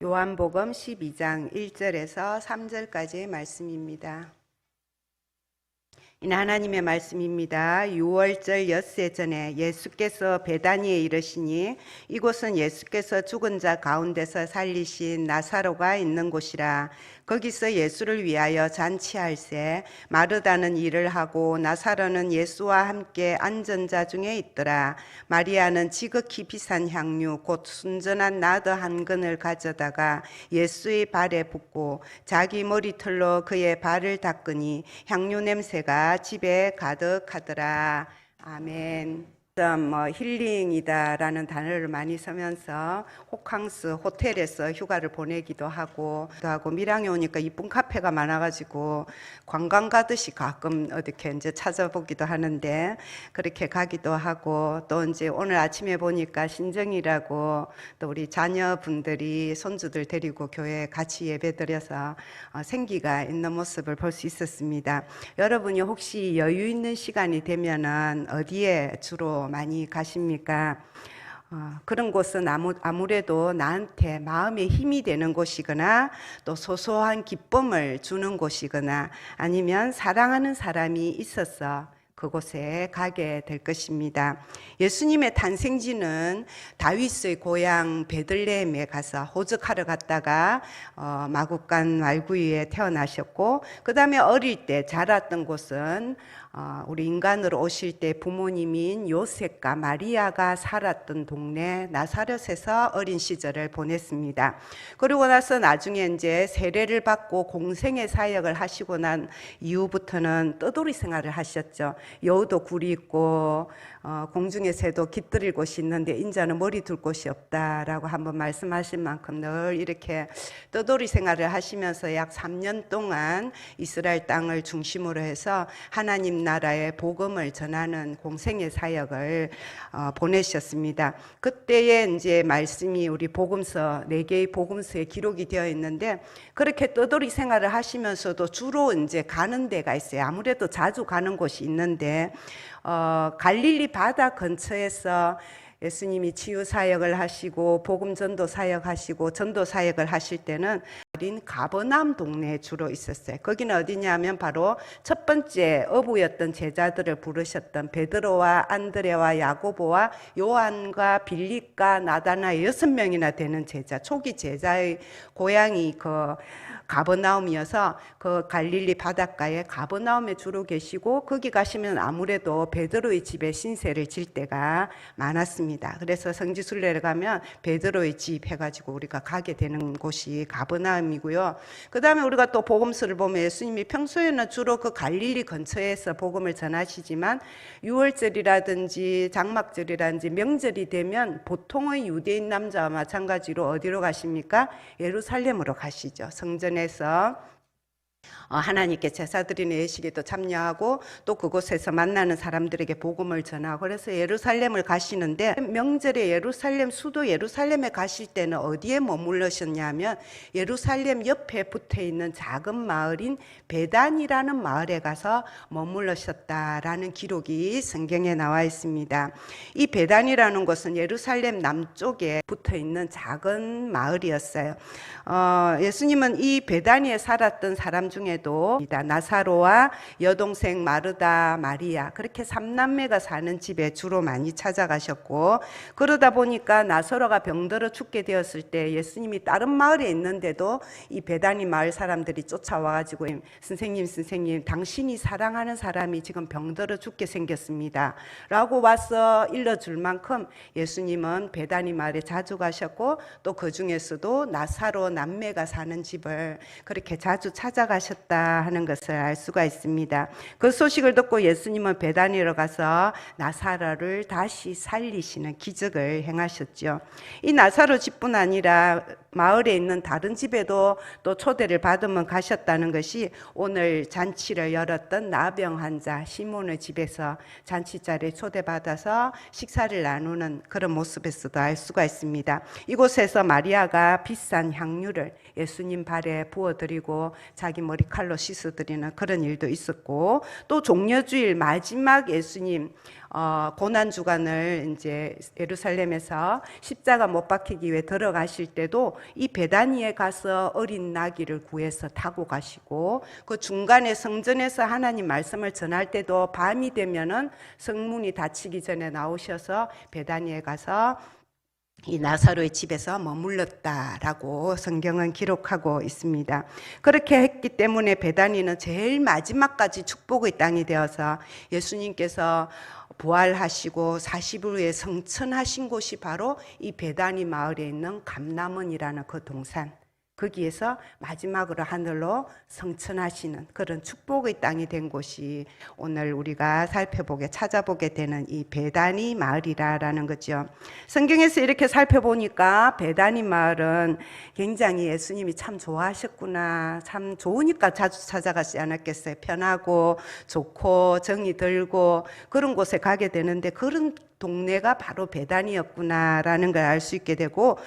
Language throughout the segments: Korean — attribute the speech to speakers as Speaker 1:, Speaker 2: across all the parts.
Speaker 1: 요한복음 12장 1절에서 3절까지의 말씀입니다. 이는 하나님의 말씀입니다. 6월절 엿새 전에 예수께서 베다니에 이르시니 이곳은 예수께서 죽은 자 가운데서 살리신 나사로가 있는 곳이라. 거기서 예수를 위하여 잔치할새 마르다는 일을 하고 나사로는 예수와 함께 앉은 자 중에 있더라. 마리아는 지극히 비싼 향유 곧 순전한 나드 한 근을 가져다가 예수의 발에 붓고 자기 머리털로 그의 발을 닦으니 향유 냄새가 집에 가득하더라. 아멘. 힐링이다라는 단어를 많이 쓰면서 호캉스 호텔에서 휴가를 보내기도 하고 밀양에 오니까 이쁜 카페가 많아가지고 관광 가듯이 가끔 어떻게 이제 찾아보기도 하는데 그렇게 가기도 하고 또 이제 오늘 아침에 보니까 신정이라고 또 우리 자녀분들이 손주들 데리고 교회에 같이 예배드려서 생기가 있는 모습을 볼 수 있었습니다. 여러분이 혹시 여유 있는 시간이 되면은 어디에 주로 많이 가십니까? 그런 곳은 아무래도 나한테 마음에 힘이 되는 곳이거나 또 소소한 기쁨을 주는 곳이거나 아니면 사랑하는 사람이 있어서 그곳에 가게 될 것입니다. 예수님의 탄생지는 다윗의 고향 베들레헴에 가서 호적하러 갔다가 마국간 말구이에 태어나셨고 그 다음에 어릴 때 자랐던 곳은 우리 인간으로 오실 때 부모님인 요셉과 마리아가 살았던 동네 나사렛에서 어린 시절을 보냈습니다. 그리고 나서 나중에 이제 세례를 받고 공생의 사역을 하시고 난 이후부터는 떠돌이 생활을 하셨죠. 여우도 굴이 있고 공중의 새도 깃들일 곳이 있는데 인자는 머리 둘 곳이 없다라고 한번 말씀하신 만큼 늘 이렇게 떠돌이 생활을 하시면서 약 3년 동안 이스라엘 땅을 중심으로 해서 하나님 나라의 복음을 전하는 공생의 사역을 보내셨습니다. 그때에 이제 말씀이 우리 복음서 4개의 복음서에 기록이 되어 있는데 그렇게 떠돌이 생활을 하시면서도 주로 이제 가는 데가 있어요. 아무래도 자주 가는 곳이 있는데 갈릴리 바다 근처에서 예수님이 치유 사역을 하시고 복음 전도 사역하시고 전도 사역을 하실 때는 가버나움 동네에 주로 있었어요. 거기는 어디냐면 바로 첫 번째 어부였던 제자들을 부르셨던 베드로와 안드레와 야고보와 요한과 빌립과 나다나의 6명이나 되는 제자, 초기 제자의 고향이 그 가버나움이어서 그 갈릴리 바닷가에 가버나움에 주로 계시고 거기 가시면 아무래도 베드로의 집에 신세를 질 때가 많았습니다. 그래서 성지순례를 가면 베드로의 집 해가지고 우리가 가게 되는 곳이 가버나움이고요. 그 다음에 우리가 또 복음서를 보면 예수님이 평소에는 주로 그 갈릴리 근처에서 복음을 전하시지만 6월절이라든지 장막절이라든지 명절이 되면 보통의 유대인 남자와 마찬가지로 어디로 가십니까? 예루살렘으로 가시죠. 성전에서 하나님께 제사 드리는 예식에도 참여하고 또 그곳에서 만나는 사람들에게 복음을 전하고 그래서 예루살렘을 가시는데 명절에 예루살렘 수도 예루살렘에 가실 때는 어디에 머물러셨냐면 예루살렘 옆에 붙어있는 작은 마을인 베단이라는 마을에 가서 머물러셨다라는 기록이 성경에 나와 있습니다. 이 베단이라는 곳은 예루살렘 남쪽에 붙어있는 작은 마을이었어요. 예수님은 이 베다니에 살았던 사람 중에도 나사로와 여동생 마르다, 마리아 그렇게 3남매가 사는 집에 주로 많이 찾아가셨고 그러다 보니까 나사로가 병들어 죽게 되었을 때 예수님이 다른 마을에 있는데도 이 베다니 마을 사람들이 쫓아와가지고 선생님 당신이 사랑하는 사람이 지금 병들어 죽게 생겼습니다 라고 와서 일러줄 만큼 예수님은 베다니 마을에 자주 가셨고 또 그 중에서도 나사로 남매가 사는 집을 그렇게 자주 찾아가셨다 하는 것을 알 수가 있습니다. 그 소식을 듣고 예수님은 베다니로 가서 나사로를 다시 살리시는 기적을 행하셨죠. 이 나사로 집뿐 아니라 마을에 있는 다른 집에도 또 초대를 받으면 가셨다는 것이 오늘 잔치를 열었던 나병 환자 시몬의 집에서 잔치 자리에 초대받아서 식사를 나누는 그런 모습에서도 알 수가 있습니다. 이곳에서 마리아가 비싼 향유를 예수님 발에 부어드리고 자기 머리칼로 씻어드리는 그런 일도 있었고, 또 종려주일 마지막 예수님 고난 주간을 이제 예루살렘에서 십자가 못 박히기 위해 들어가실 때도 이 베다니에 가서 어린 나귀를 구해서 타고 가시고, 그 중간에 성전에서 하나님 말씀을 전할 때도 밤이 되면은 성문이 닫히기 전에 나오셔서 베다니에 가서 이 나사로의 집에서 머물렀다라고 성경은 기록하고 있습니다. 그렇게 했기 때문에 베다니는 제일 마지막까지 축복의 땅이 되어서 예수님께서 부활하시고 40일 후에 성천하신 곳이 바로 이 베다니 마을에 있는 감람원이라는 그 동산, 거기에서 마지막으로 하늘로 성천하시는 그런 축복의 땅이 된 곳이 오늘 우리가 찾아보게 되는 이 베다니 마을이라는 거죠. 성경에서 이렇게 살펴보니까 베다니 마을은 굉장히 예수님이 참 좋아하셨구나, 참 좋으니까 자주 찾아가지 않았겠어요. 편하고 좋고 정이 들고 그런 곳에 가게 되는데, 그런 동네가 바로 베다니였구나라는 걸 알 수 있게 되고,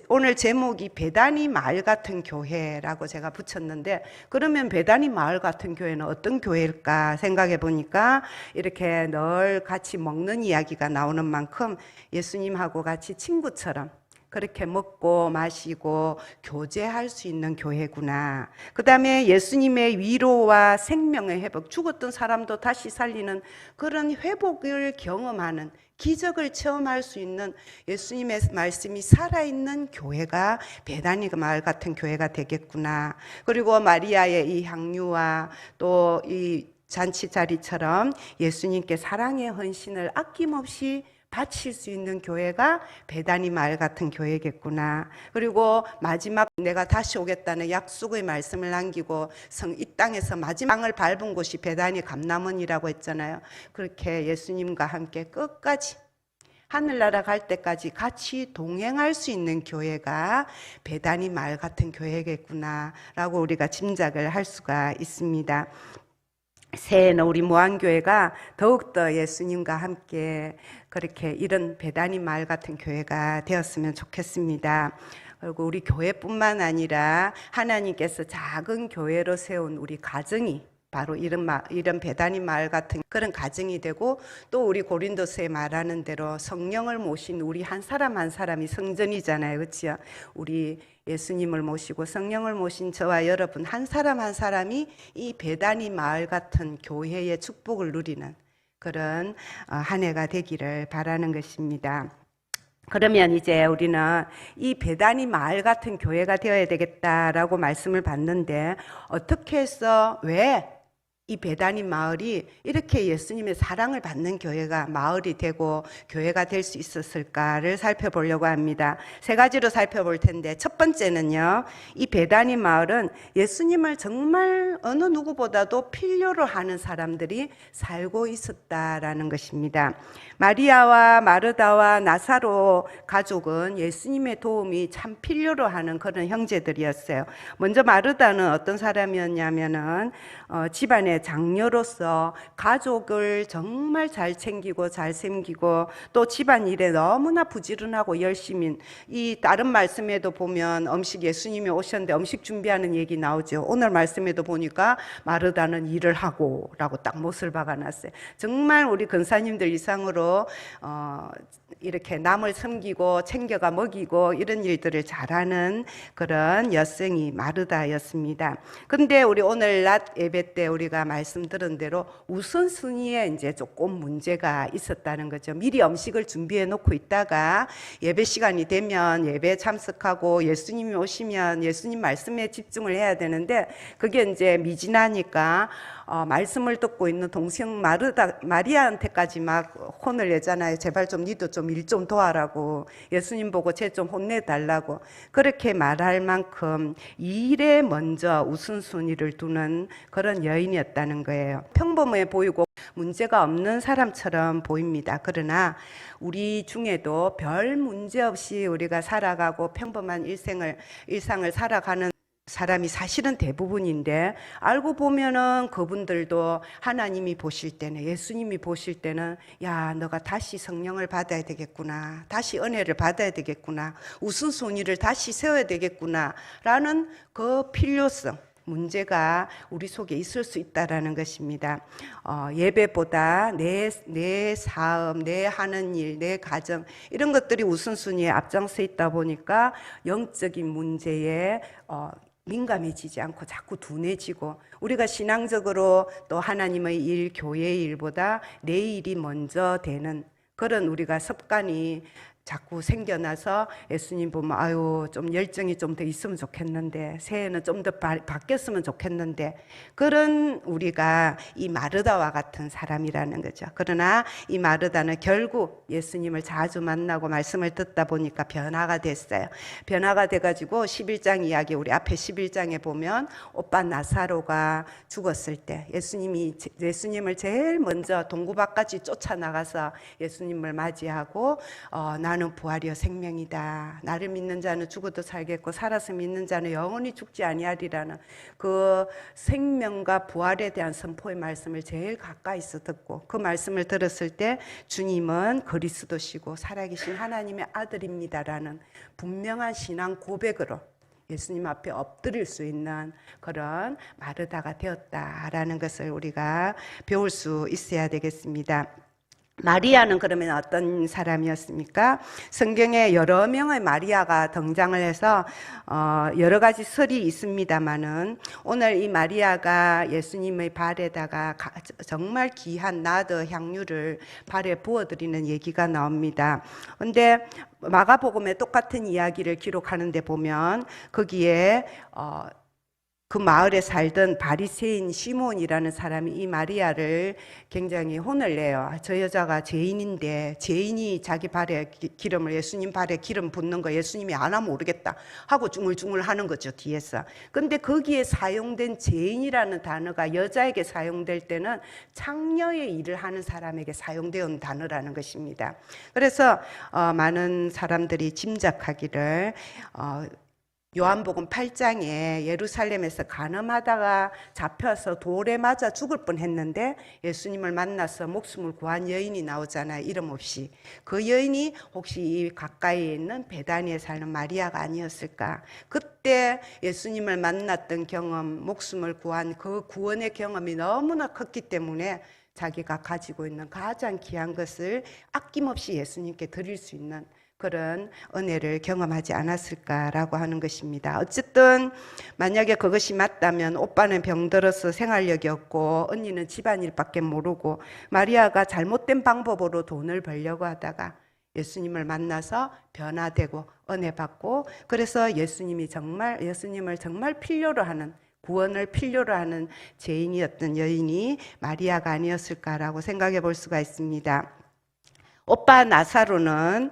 Speaker 1: 오늘 제목이 베다니 마을 같은 교회라고 제가 붙였는데, 그러면 베다니 마을 같은 교회는 어떤 교회일까 생각해 보니까 이렇게 늘 같이 먹는 이야기가 나오는 만큼 예수님하고 같이 친구처럼 그렇게 먹고 마시고 교제할 수 있는 교회구나. 그 다음에 예수님의 위로와 생명의 회복, 죽었던 사람도 다시 살리는 그런 회복을 경험하는, 기적을 체험할 수 있는 예수님의 말씀이 살아있는 교회가 베다니 마을 같은 교회가 되겠구나. 그리고 마리아의 이 향유와 또 이 잔치 자리처럼 예수님께 사랑의 헌신을 아낌없이 바칠 수 있는 교회가 베다니 마을 같은 교회겠구나. 그리고 마지막 내가 다시 오겠다는 약속의 말씀을 남기고 이 땅에서 마지막을 밟은 곳이 베다니 감람원이라고 했잖아요. 그렇게 예수님과 함께 끝까지 하늘나라 갈 때까지 같이 동행할 수 있는 교회가 베다니 마을 같은 교회겠구나 라고 우리가 짐작을 할 수가 있습니다. 새해에는 우리 무안교회가 더욱더 예수님과 함께 그렇게 이런 베다니 마을 같은 교회가 되었으면 좋겠습니다. 그리고 우리 교회뿐만 아니라 하나님께서 작은 교회로 세운 우리 가정이 바로 이런 베다니 마을 같은 그런 가정이 되고, 또 우리 고린도서에 말하는 대로 성령을 모신 우리 한 사람 한 사람이 성전이잖아요. 그렇죠? 우리 예수님을 모시고 성령을 모신 저와 여러분 한 사람 한 사람이 이 베다니 마을 같은 교회의 축복을 누리는 그런 한 해가 되기를 바라는 것입니다. 그러면 이제 우리는 이 베다니 마을 같은 교회가 되어야 되겠다라고 말씀을 받는데, 어떻게 해서 왜 이 베다니 마을이 이렇게 예수님의 사랑을 받는 교회가 마을이 되고 교회가 될 수 있었을까를 살펴보려고 합니다. 세 가지로 살펴볼 텐데, 첫 번째는요, 이 베다니 마을은 예수님을 정말 어느 누구보다도 필요로 하는 사람들이 살고 있었다라는 것입니다. 마리아와 마르다와 나사로 가족은 예수님의 도움이 참 필요로 하는 그런 형제들이었어요. 먼저 마르다는 어떤 사람이었냐면은 집안의 장녀로서 가족을 정말 잘 챙기고 잘 섬기고, 또 집안일에 너무나 부지런하고 열심인, 이 다른 말씀에도 보면 예수님이 오셨는데 음식 준비하는 얘기 나오죠. 오늘 말씀에도 보니까 마르다는 일을 하고 라고 딱 못을 박아놨어요. 정말 우리 근사님들 이상으로 이렇게 남을 섬기고 챙겨가 먹이고 이런 일들을 잘하는 그런 여성이 마르다였습니다. 근데 우리 오늘 낮 예배 때 우리가 말씀 들은 대로 우선순위에 이제 조금 문제가 있었다는 거죠. 미리 음식을 준비해 놓고 있다가 예배 시간이 되면 예배에 참석하고 예수님이 오시면 예수님 말씀에 집중을 해야 되는데, 그게 이제 미진하니까 말씀을 듣고 있는 동생 마리아한테까지 막 혼을 내잖아요. 제발 좀 니도 좀 일 좀 도와라고, 예수님 보고 쟤 좀 혼내달라고 그렇게 말할 만큼 일에 먼저 우선순위를 두는 그런 여인이었다는 거예요. 평범해 보이고 문제가 없는 사람처럼 보입니다. 그러나 우리 중에도 별 문제 없이 우리가 살아가고 평범한 일상을 살아가는 사람이 사실은 대부분인데, 알고 보면은 그분들도 하나님이 보실 때는, 예수님이 보실 때는 야, 너가 다시 성령을 받아야 되겠구나, 다시 은혜를 받아야 되겠구나, 우선순위를 다시 세워야 되겠구나 라는 그 필요성, 문제가 우리 속에 있을 수 있다라는 것입니다. 예배보다 내 삶, 내 하는 일, 내 가정 이런 것들이 우선순위에 앞장서 있다 보니까 영적인 문제에 민감해지지 않고 자꾸 둔해지고, 우리가 신앙적으로 또 하나님의 일, 교회의 일보다 내 일이 먼저 되는 그런 우리가 습관이 자꾸 생겨나서 예수님 보면 아유 좀 열정이 좀 더 있으면 좋겠는데, 새해는 좀 더 바뀌었으면 좋겠는데, 그런 우리가 이 마르다와 같은 사람이라는 거죠. 그러나 이 마르다는 결국 예수님을 자주 만나고 말씀을 듣다 보니까 변화가 됐어요. 변화가 돼가지고 11장 이야기, 우리 앞에 11장에 보면 오빠 나사로가 죽었을 때 예수님을 제일 먼저 동구 밖까지 쫓아나가서 예수님을 맞이하고 나는 부활이요 생명이다. 나를 믿는 자는 죽어도 살겠고 살아서 믿는 자는 영원히 죽지 아니하리라는 그 생명과 부활에 대한 선포의 말씀을 제일 가까이서 듣고, 그 말씀을 들었을 때 주님은 그리스도시고 살아계신 하나님의 아들입니다라는 분명한 신앙 고백으로 예수님 앞에 엎드릴 수 있는 그런 마르다가 되었다라는 것을 우리가 배울 수 있어야 되겠습니다. 마리아는 그러면 어떤 사람이었습니까? 성경에 여러 명의 마리아가 등장을 해서 여러 가지 설이 있습니다만은, 오늘 이 마리아가 예수님의 발에다가 정말 귀한 나드 향유를 발에 부어드리는 얘기가 나옵니다. 근데 마가복음에 똑같은 이야기를 기록하는데 보면 거기에 그 마을에 살던 바리새인 시몬이라는 사람이 이 마리아를 굉장히 혼을 내요. 저 여자가 죄인인데 죄인이 자기 발에 기름을, 예수님 발에 기름 붓는 거 예수님이 안 하면 모르겠다 하고 중얼중얼 하는 거죠, 뒤에서. 근데 거기에 사용된 죄인이라는 단어가 여자에게 사용될 때는 창녀의 일을 하는 사람에게 사용되는 단어라는 것입니다. 그래서 많은 사람들이 짐작하기를 요한복음 8장에 예루살렘에서 간음하다가 잡혀서 돌에 맞아 죽을 뻔했는데 예수님을 만나서 목숨을 구한 여인이 나오잖아요, 이름 없이. 그 여인이 혹시 이 가까이에 있는 베다니에 사는 마리아가 아니었을까. 그때 예수님을 만났던 경험, 목숨을 구한 그 구원의 경험이 너무나 컸기 때문에 자기가 가지고 있는 가장 귀한 것을 아낌없이 예수님께 드릴 수 있는 그런 은혜를 경험하지 않았을까라고 하는 것입니다. 어쨌든 만약에 그것이 맞다면 오빠는 병들어서 생활력이 없고 언니는 집안일밖에 모르고 마리아가 잘못된 방법으로 돈을 벌려고 하다가 예수님을 만나서 변화되고 은혜 받고, 그래서 예수님을 정말 필요로 하는, 구원을 필요로 하는 죄인이었던 여인이 마리아가 아니었을까라고 생각해 볼 수가 있습니다. 오빠 나사로는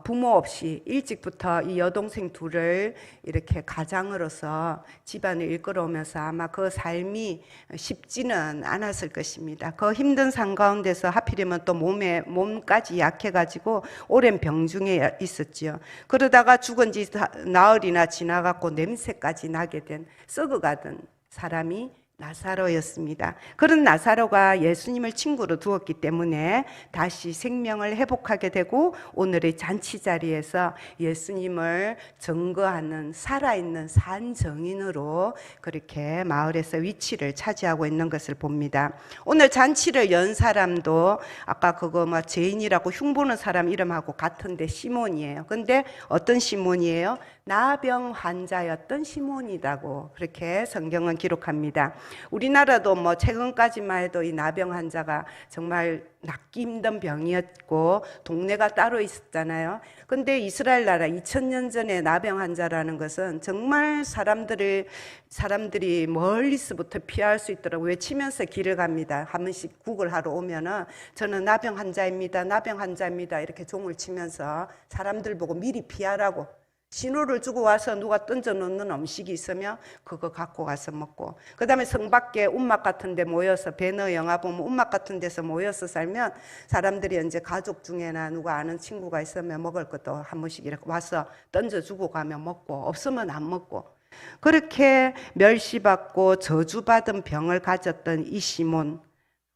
Speaker 1: 부모 없이 일찍부터 이 여동생 둘을 이렇게 가장으로서 집안을 이끌어오면서 아마 그 삶이 쉽지는 않았을 것입니다. 그 힘든 삶 가운데서 하필이면 또 몸까지 약해가지고 오랜 병중에 있었죠. 그러다가 죽은 지 나흘이나 지나갖고 냄새까지 나게 된, 썩어가던 사람이 나사로였습니다. 그런 나사로가 예수님을 친구로 두었기 때문에 다시 생명을 회복하게 되고 오늘의 잔치 자리에서 예수님을 증거하는 살아있는 산 증인으로 그렇게 마을에서 위치를 차지하고 있는 것을 봅니다. 오늘 잔치를 연 사람도 아까 그거 죄인이라고 흉보는 사람 이름하고 같은데 시몬이에요. 근데 어떤 시몬이에요? 나병 환자였던 시몬이라고 그렇게 성경은 기록합니다. 우리나라도 최근까지만 해도 이 나병 환자가 정말 낫기 힘든 병이었고 동네가 따로 있었잖아요. 근데 이스라엘 나라 2000년 전에 나병 환자라는 것은 정말 사람들이 멀리서부터 피할 수 있도록 외치면서 길을 갑니다. 한 번씩 구걸하러 오면은 저는 나병 환자입니다, 나병 환자입니다 이렇게 종을 치면서 사람들 보고 미리 피하라고 신호를 주고 와서 누가 던져놓는 음식이 있으면 그거 갖고 가서 먹고, 그 다음에 성 밖에 움막 같은 데 모여서, 배너 영화 보면 움막 같은 데서 모여서 살면 사람들이 이제 가족 중에나 누가 아는 친구가 있으면 먹을 것도 한 번씩 이렇게 와서 던져주고 가면 먹고, 없으면 안 먹고, 그렇게 멸시받고 저주받은 병을 가졌던 이 시몬,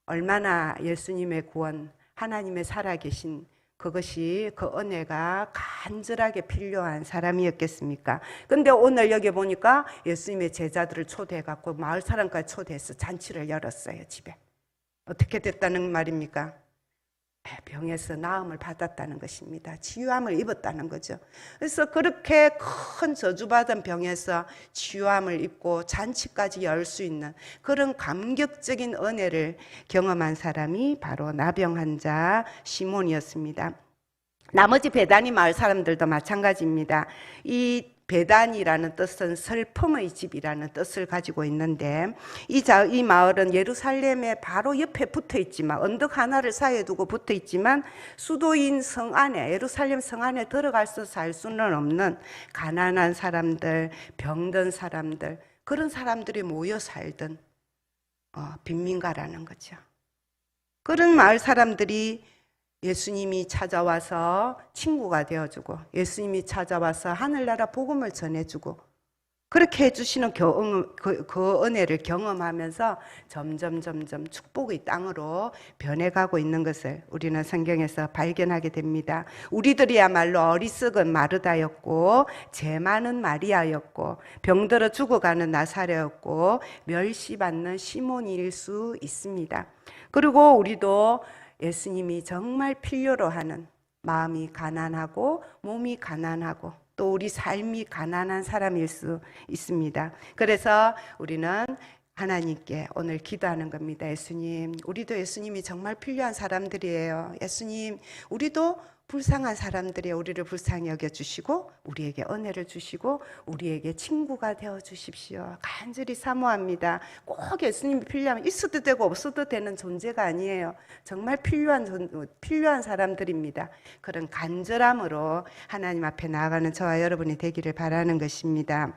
Speaker 1: 얼마나 예수님의 구원, 하나님의 살아계신 그것이 그 은혜가 간절하게 필요한 사람이었겠습니까? 근데 오늘 여기 보니까 예수님의 제자들을 초대해 갖고 마을 사람까지 초대해서 잔치를 열었어요, 집에. 어떻게 됐다는 말입니까? 병에서 나음을 받았다는 것입니다. 치유함을 입었다는 거죠. 그래서 그렇게 큰 저주받은 병에서 치유함을 입고 잔치까지 열 수 있는 그런 감격적인 은혜를 경험한 사람이 바로 나병 환자 시몬이었습니다. 나머지 베다니 마을 사람들도 마찬가지입니다. 이 베단이라는 뜻은 슬픔의 집이라는 뜻을 가지고 있는데 이 마을은 예루살렘에 바로 옆에 붙어 있지만 언덕 하나를 사이에 두고 붙어 있지만 수도인 성 안에 예루살렘 성 안에 들어가서 살 수는 없는 가난한 사람들, 병든 사람들 그런 사람들이 모여 살던 빈민가라는 거죠. 그런 마을 사람들이 예수님이 찾아와서 친구가 되어주고 예수님이 찾아와서 하늘나라 복음을 전해주고 그렇게 해주시는 그 은혜를 경험하면서 점점 축복의 땅으로 변해가고 있는 것을 우리는 성경에서 발견하게 됩니다. 우리들이야말로 어리석은 마르다였고 죄 많은 마리아였고 병들어 죽어가는 나사렛였고 멸시받는 시몬일 수 있습니다. 그리고 우리도 예수님이 정말 필요로 하는 마음이 가난하고 몸이 가난하고 또 우리 삶이 가난한 사람일 수 있습니다. 그래서 우리는 하나님께 오늘 기도하는 겁니다. 예수님, 우리도 예수님이 정말 필요한 사람들이에요. 예수님, 우리도 불쌍한 사람들이 우리를 불쌍히 여겨주시고 우리에게 은혜를 주시고 우리에게 친구가 되어주십시오. 간절히 사모합니다. 꼭 예수님이 필요하면 있어도 되고 없어도 되는 존재가 아니에요. 정말 필요한 사람들입니다. 그런 간절함으로 하나님 앞에 나아가는 저와 여러분이 되기를 바라는 것입니다.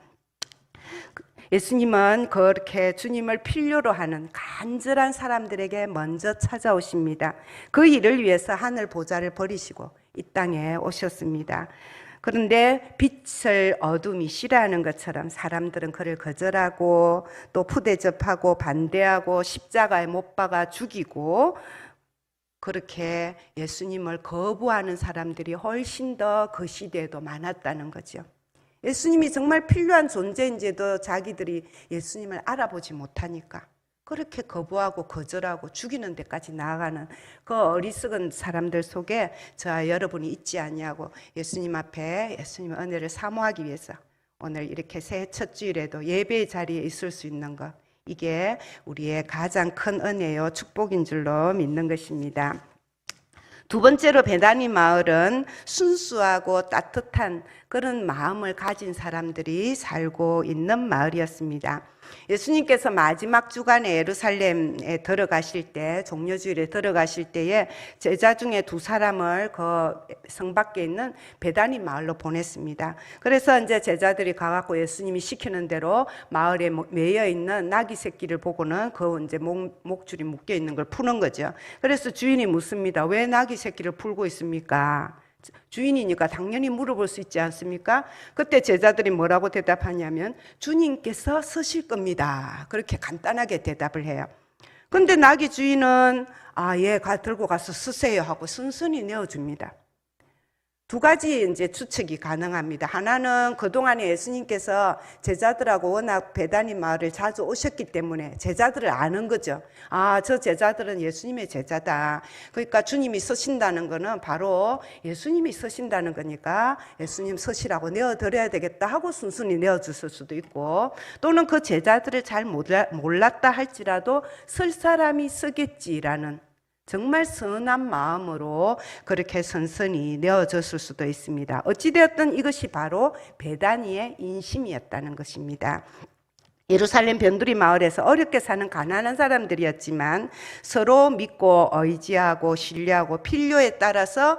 Speaker 1: 예수님은 그렇게 주님을 필요로 하는 간절한 사람들에게 먼저 찾아오십니다. 그 일을 위해서 하늘 보좌를 버리시고 이 땅에 오셨습니다. 그런데 빛을 어둠이 싫어하는 것처럼 사람들은 그를 거절하고 또 푸대접하고 반대하고 십자가에 못 박아 죽이고 그렇게 예수님을 거부하는 사람들이 훨씬 더 그 시대에도 많았다는 거죠. 예수님이 정말 필요한 존재인지도 자기들이 예수님을 알아보지 못하니까 그렇게 거부하고 거절하고 죽이는 데까지 나아가는 그 어리석은 사람들 속에 저와 여러분이 있지 않냐고 예수님 앞에 예수님의 은혜를 사모하기 위해서 오늘 이렇게 새해 첫 주일에도 예배의 자리에 있을 수 있는 것, 이게 우리의 가장 큰 은혜요 축복인 줄로 믿는 것입니다. 두 번째로 베다니 마을은 순수하고 따뜻한 그런 마음을 가진 사람들이 살고 있는 마을이었습니다. 예수님께서 마지막 주간에 예루살렘에 들어가실 때, 종려주일에 들어가실 때에 제자 중에 두 사람을 그 성 밖에 있는 베다니 마을로 보냈습니다. 그래서 이제 제자들이 가갖고 예수님이 시키는 대로 마을에 매여 있는 나귀 새끼를 보고는 그 이제 목줄이 묶여 있는 걸 푸는 거죠. 그래서 주인이 묻습니다. 왜 나귀 새끼를 풀고 있습니까? 주인이니까 당연히 물어볼 수 있지 않습니까? 그때 제자들이 뭐라고 대답하냐면 주님께서 서실 겁니다. 그렇게 간단하게 대답을 해요. 근데 나귀 주인은 예, 들고 가서 쓰세요 하고 순순히 내어줍니다. 두 가지 이제 추측이 가능합니다. 하나는 그동안에 예수님께서 제자들하고 워낙 베다니 마을을 자주 오셨기 때문에 제자들을 아는 거죠. 저 제자들은 예수님의 제자다. 그러니까 주님이 서신다는 거는 바로 예수님이 서신다는 거니까 예수님 서시라고 내어드려야 되겠다 하고 순순히 내어줬을 수도 있고, 또는 그 제자들을 잘 몰랐다 할지라도 설 사람이 서겠지라는 정말 선한 마음으로 그렇게 선선히 내어졌을 수도 있습니다. 어찌되었든 이것이 바로 베다니의 인심이었다는 것입니다. 예루살렘 변두리 마을에서 어렵게 사는 가난한 사람들이었지만 서로 믿고 의지하고 신뢰하고 필요에 따라서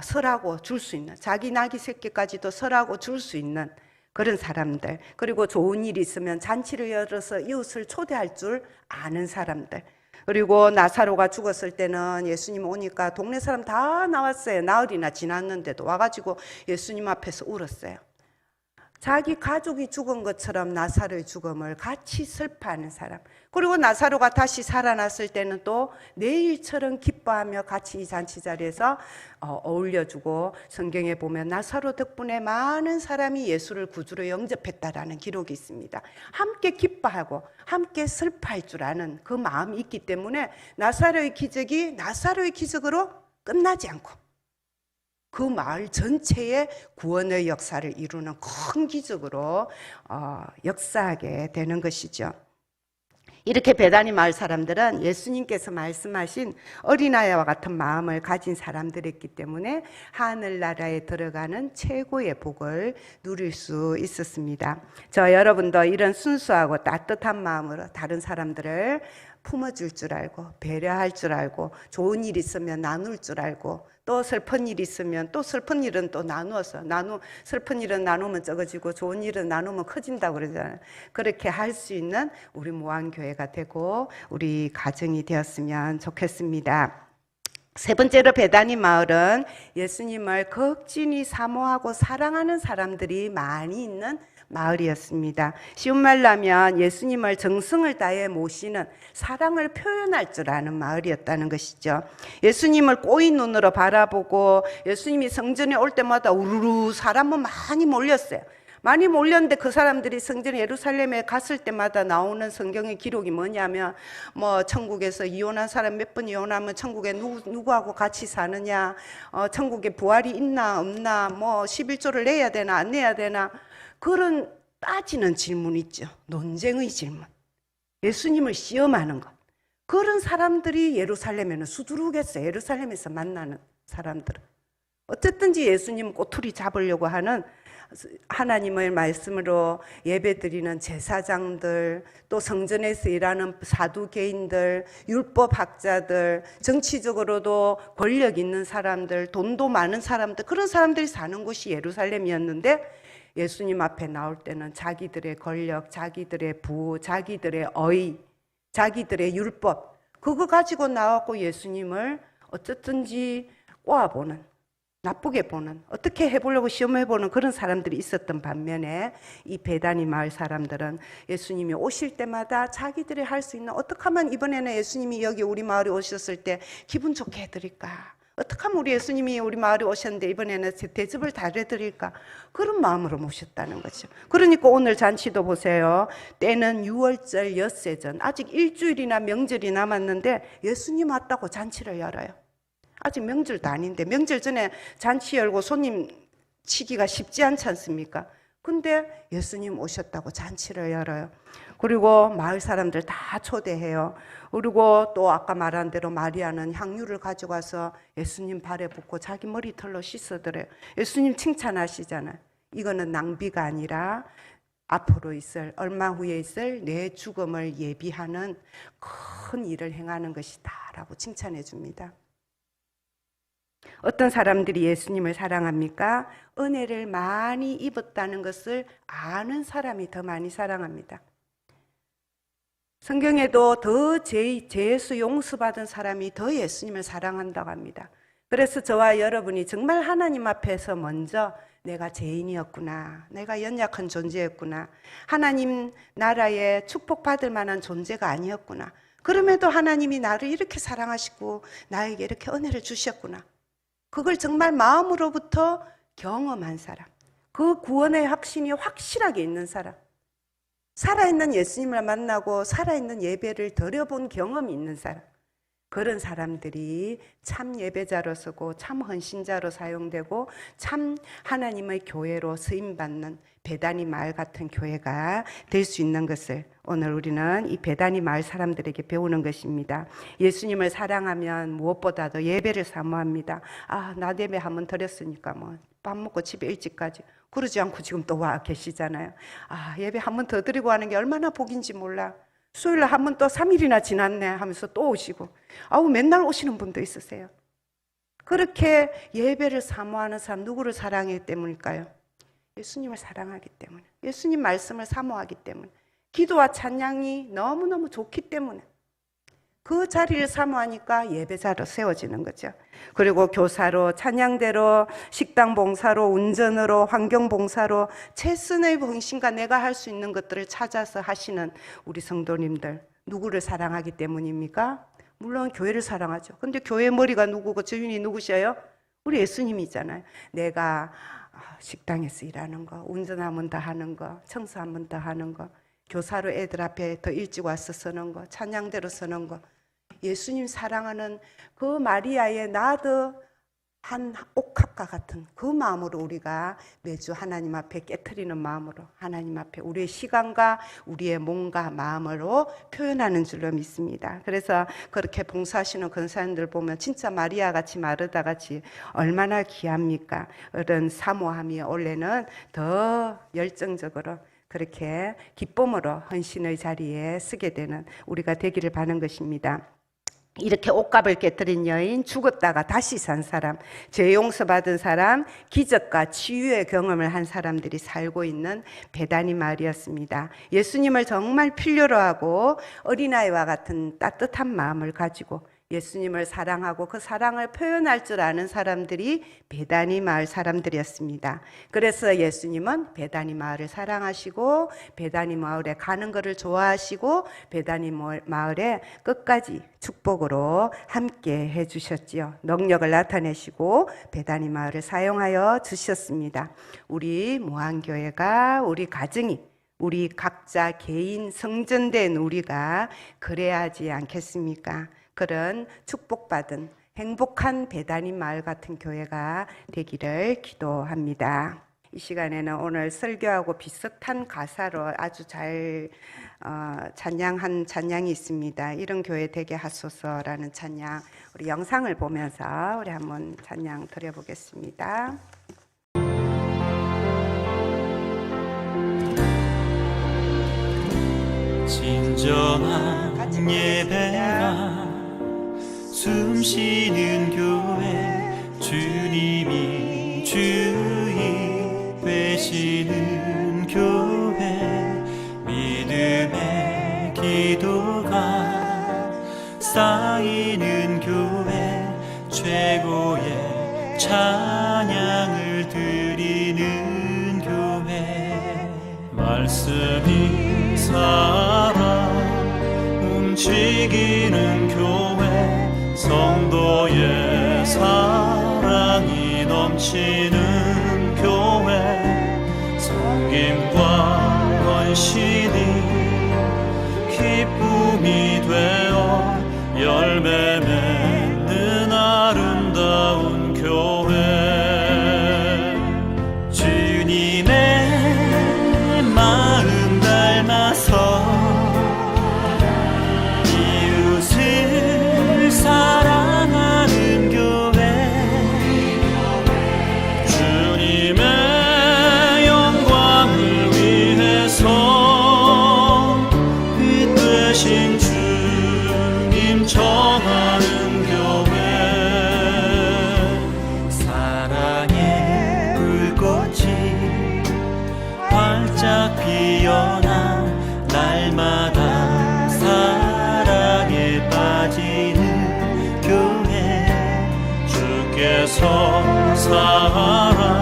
Speaker 1: 설하고 줄 수 있는, 자기 나귀 새끼까지도 설하고 줄 수 있는 그런 사람들, 그리고 좋은 일이 있으면 잔치를 열어서 이웃을 초대할 줄 아는 사람들, 그리고 나사로가 죽었을 때는 예수님 오니까 동네 사람 다 나왔어요. 나흘이나 지났는데도 와가지고 예수님 앞에서 울었어요. 자기 가족이 죽은 것처럼 나사로의 죽음을 같이 슬퍼하는 사람. 그리고 나사로가 다시 살아났을 때는 또 내일처럼 기뻐하며 같이 이 잔치 자리에서 어울려주고, 성경에 보면 나사로 덕분에 많은 사람이 예수를 구주로 영접했다라는 기록이 있습니다. 함께 기뻐하고 함께 슬퍼할 줄 아는 그 마음이 있기 때문에 나사로의 기적이 나사로의 기적으로 끝나지 않고 그 마을 전체의 구원의 역사를 이루는 큰 기적으로 역사하게 되는 것이죠. 이렇게 베다니 마을 사람들은 예수님께서 말씀하신 어린아이와 같은 마음을 가진 사람들이었기 때문에 하늘나라에 들어가는 최고의 복을 누릴 수 있었습니다. 저 여러분도 이런 순수하고 따뜻한 마음으로 다른 사람들을 품어줄 줄 알고, 배려할 줄 알고, 좋은 일 있으면 나눌 줄 알고, 또 슬픈 일 있으면 또 슬픈 일은 또 나누어서 슬픈 일은 나누면 적어지고 좋은 일은 나누면 커진다고 그러잖아요. 그렇게 할 수 있는 우리 무한교회가 되고 우리 가정이 되었으면 좋겠습니다. 세 번째로 베다니 마을은 예수님을 극진히 사모하고 사랑하는 사람들이 많이 있는 마을이었습니다. 쉬운 말로 하면 예수님을 정성을 다해 모시는, 사랑을 표현할 줄 아는 마을이었다는 것이죠. 예수님을 꼬인 눈으로 바라보고 예수님이 성전에 올 때마다 우르르 사람은 많이 몰렸어요. 많이 몰렸는데 그 사람들이 성전 예루살렘에 갔을 때마다 나오는 성경의 기록이 뭐냐면, 천국에서 이혼한 사람 몇 번 이혼하면 천국에 누구하고 같이 사느냐, 천국에 부활이 있나 없나, 11조를 내야 되나 안 내야 되나, 그런 따지는 질문 있죠. 논쟁의 질문. 예수님을 시험하는 것. 그런 사람들이 예루살렘에는 수두룩했어요. 예루살렘에서 만나는 사람들은. 어쨌든지 예수님 꼬투리 잡으려고 하는 하나님의 말씀으로 예배드리는 제사장들, 또 성전에서 일하는 사두개인들, 율법학자들, 정치적으로도 권력 있는 사람들, 돈도 많은 사람들, 그런 사람들이 사는 곳이 예루살렘이었는데, 예수님 앞에 나올 때는 자기들의 권력, 자기들의 부, 자기들의 의, 자기들의 율법, 그거 가지고 나왔고 예수님을 어쨌든지 꼬아보는, 나쁘게 보는, 어떻게 해보려고 시험해보는 그런 사람들이 있었던 반면에 이 베다니 마을 사람들은 예수님이 오실 때마다 자기들이 할 수 있는, 어떻게 하면 이번에는 예수님이 여기 우리 마을에 오셨을 때 기분 좋게 해드릴까, 어떻게 하면 우리 예수님이 우리 마을에 오셨는데 이번에는 대접을 잘해드릴까, 그런 마음으로 모셨다는 거죠. 그러니까 오늘 잔치도 보세요. 때는 6월절 엿새 전, 아직 일주일이나 명절이 남았는데 예수님 왔다고 잔치를 열어요. 아직 명절도 아닌데 명절 전에 잔치 열고 손님 치기가 쉽지 않지 않습니까? 근데 예수님 오셨다고 잔치를 열어요. 그리고 마을 사람들 다 초대해요. 그리고 또 아까 말한 대로 마리아는 향유를 가져가서 예수님 발에 붓고 자기 머리털로 씻어드려요. 예수님 칭찬하시잖아요. 이거는 낭비가 아니라 앞으로 있을, 얼마 후에 있을 내 죽음을 예비하는 큰 일을 행하는 것이다 라고 칭찬해 줍니다. 어떤 사람들이 예수님을 사랑합니까? 은혜를 많이 입었다는 것을 아는 사람이 더 많이 사랑합니다. 성경에도 더 죄에서 용서받은 사람이 더 예수님을 사랑한다고 합니다. 그래서 저와 여러분이 정말 하나님 앞에서 먼저 내가 죄인이었구나, 내가 연약한 존재였구나, 하나님 나라에 축복받을 만한 존재가 아니었구나, 그럼에도 하나님이 나를 이렇게 사랑하시고 나에게 이렇게 은혜를 주셨구나, 그걸 정말 마음으로부터 경험한 사람, 그 구원의 확신이 확실하게 있는 사람, 살아있는 예수님을 만나고 살아있는 예배를 드려본 경험이 있는 사람, 그런 사람들이 참 예배자로 서고 참 헌신자로 사용되고 참 하나님의 교회로 쓰임받는 베다니 마을 같은 교회가 될 수 있는 것을 오늘 우리는 이 베다니 마을 사람들에게 배우는 것입니다. 예수님을 사랑하면 무엇보다도 예배를 사모합니다. 나 예배 한번 드렸으니까 밥 먹고 집에 일찍 가지. 그러지 않고 지금 또 와 계시잖아요. 예배 한 번 더 드리고 하는 게 얼마나 복인지 몰라. 수요일날 한 번 또 3일이나 지났네 하면서 또 오시고, 맨날 오시는 분도 있으세요. 그렇게 예배를 사모하는 사람, 누구를 사랑하기 때문일까요? 예수님을 사랑하기 때문에, 예수님 말씀을 사모하기 때문에, 기도와 찬양이 너무너무 좋기 때문에, 그 자리를 사모하니까 예배자로 세워지는 거죠. 그리고 교사로, 찬양대로, 식당 봉사로, 운전으로, 환경 봉사로 최선의 봉신과 내가 할 수 있는 것들을 찾아서 하시는 우리 성도님들, 누구를 사랑하기 때문입니까? 물론 교회를 사랑하죠. 근데 교회 머리가 누구고 주인이 누구셔요? 우리 예수님이잖아요. 내가 식당에서 일하는 거, 운전하면 더 하는 거, 청소하면 더 하는 거, 교사로 애들 앞에 더 일찍 와서 서는 거, 찬양대로 서는 거, 예수님 사랑하는 그 마리아의 나도 한 옥합과 같은 그 마음으로 우리가 매주 하나님 앞에 깨트리는 마음으로 하나님 앞에 우리의 시간과 우리의 몸과 마음으로 표현하는 줄로 믿습니다. 그래서 그렇게 봉사하시는 권사님들 보면 진짜 마리아 같이 마르다 같이 얼마나 귀합니까? 그런 사모함이 올해는 더 열정적으로 그렇게 기쁨으로 헌신의 자리에 쓰게 되는 우리가 되기를 바라는 것입니다. 이렇게 옷값을 깨뜨린 여인, 죽었다가 다시 산 사람, 죄 용서받은 사람, 기적과 치유의 경험을 한 사람들이 살고 있는 베다니 마을이었습니다. 예수님을 정말 필요로 하고 어린아이와 같은 따뜻한 마음을 가지고 예수님을 사랑하고 그 사랑을 표현할 줄 아는 사람들이 베다니 마을 사람들이었습니다. 그래서 예수님은 베다니 마을을 사랑하시고 베다니 마을에 가는 것을 좋아하시고 베다니 마을에 끝까지 축복으로 함께 해주셨지요. 능력을 나타내시고 베다니 마을을 사용하여 주셨습니다. 우리 무한교회가 우리 가정이 우리 각자 개인 성전된 우리가 그래야 하지 않겠습니까? 그런 축복받은 행복한 베다니 마을 같은 교회가 되기를 기도합니다. 이 시간에는 오늘 설교하고 비슷한 가사로 아주 잘 찬양한 찬양이 있습니다. 이런 교회 되게 하소서라는 찬양, 우리 영상을 보면서 우리 한번 찬양 드려보겠습니다.
Speaker 2: 진정한 예배가 숨쉬는 교회, 주님이 주인 되시는 교회, 믿음의 기도가 쌓이는 교회, 최고의 찬양을 드리는 교회, 말씀이 살아 움직이는 교회, 성도의 사랑이 넘치는 교회, 섬김과 헌신이 기쁨이 되어 열매 맺는 아름다운 교회, 주님의 마음 닮아서 사랑하는 교회, 주님의 영광을 위해서 빛 되신 주님 정하는 교회, 사랑의 불꽃이 활짝 피어나 날마다 사랑에 빠지는 주께서 사랑